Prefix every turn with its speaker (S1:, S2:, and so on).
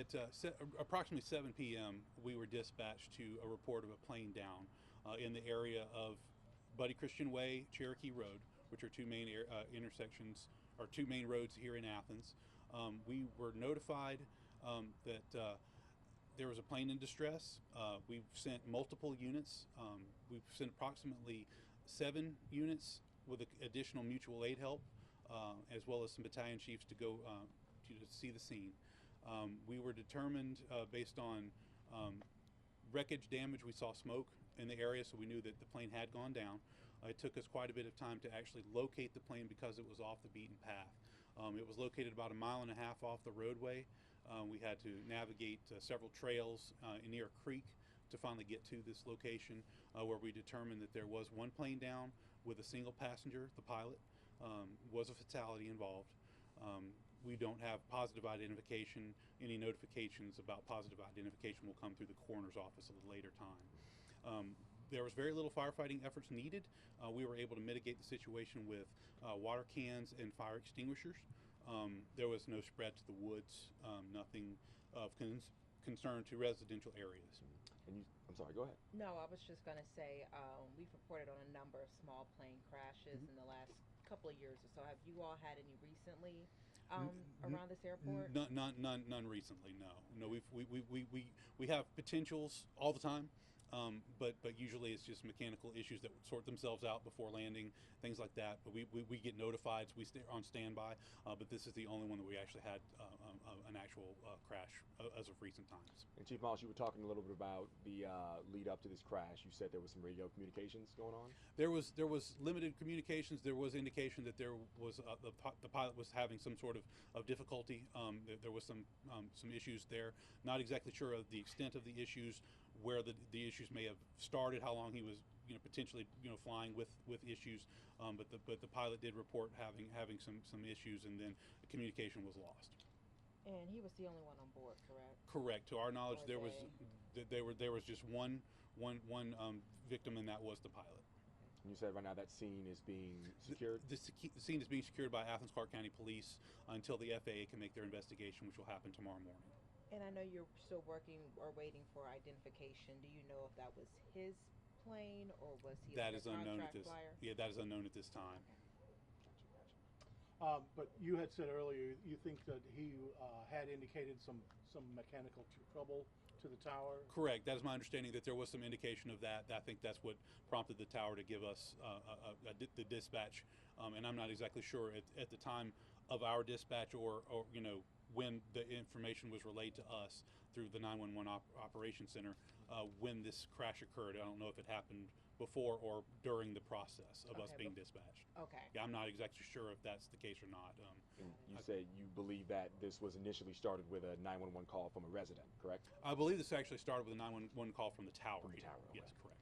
S1: At approximately 7 p.m., we were dispatched to a report of a plane down in the area of Buddy Christian Way, Cherokee Road, which are two main intersections or two main roads here in Athens. We were notified that there was a plane in distress. We've sent multiple units. We've sent approximately 7 units with additional mutual aid help, as well as some battalion chiefs to go to see the scene. We were determined based on wreckage damage. We saw smoke in the area, so we knew that the plane had gone down. It took us quite a bit of time to actually locate the plane because it was off the beaten path. It was located about 1.5 miles off the roadway. We had to navigate several trails near a creek to finally get to this location, where we determined that there was one plane down with a single passenger. The pilot was a fatality involved. We don't have positive identification. Any notifications about positive identification will come through the coroner's office at a later time. There was very little firefighting efforts needed. We were able to mitigate the situation with water cans and fire extinguishers. There was no spread to the woods, nothing of concern to residential areas.
S2: And you, I'm sorry, go ahead.
S3: No, I was just going to say we've reported on a number of small plane crashes in the last couple of years or so. Have you all had any recently around this airport?
S1: None recently. No. We have potentials all the time. But usually it's just mechanical issues that would sort themselves out before landing, things like that. But we get notified, so we stay on standby. But this is the only one that we actually had an actual crash as of recent times.
S2: And Chief Miles, you were talking a little bit about the lead up to this crash. You said there was some radio communications going on?
S1: There was limited communications. There was indication that there was the pilot was having some sort of difficulty. There was some issues there. Not exactly sure of the extent of the issues, where the issues may have started, how long he was potentially flying with issues, but the pilot did report having some issues, and then the communication was lost.
S3: And he was the only one on board, correct?
S1: Correct. To our knowledge,
S3: Or
S1: there was just one victim, and that was the pilot.
S2: And you said right now that scene is being secured?
S1: The scene is being secured by Athens-Clarke County Police until the FAA can make their investigation, which will happen tomorrow morning.
S3: And I know you're still working or waiting for identification. Do you know if that was his plane or was he
S1: that
S3: a
S1: is unknown at
S3: contract
S1: this.
S3: flyer?
S1: Yeah, that is unknown at this time.
S4: But you had said earlier you think that he had indicated some mechanical trouble to the tower?
S1: Correct. That is my understanding, that there was some indication of that. I think that's what prompted the tower to give us the dispatch. And I'm not exactly sure at the time of our dispatch or when the information was relayed to us through the 911 Operations Center, when this crash occurred. I don't know if it happened before or during the process of us being dispatched.
S3: Okay.
S1: Yeah, I'm not exactly sure if that's the case or not.
S2: And you say you believe that this was initially started with a 911 call from a resident, correct?
S1: I believe this actually started with a 911 call from the tower.
S2: From the tower,
S1: Yes,
S2: okay.
S1: correct.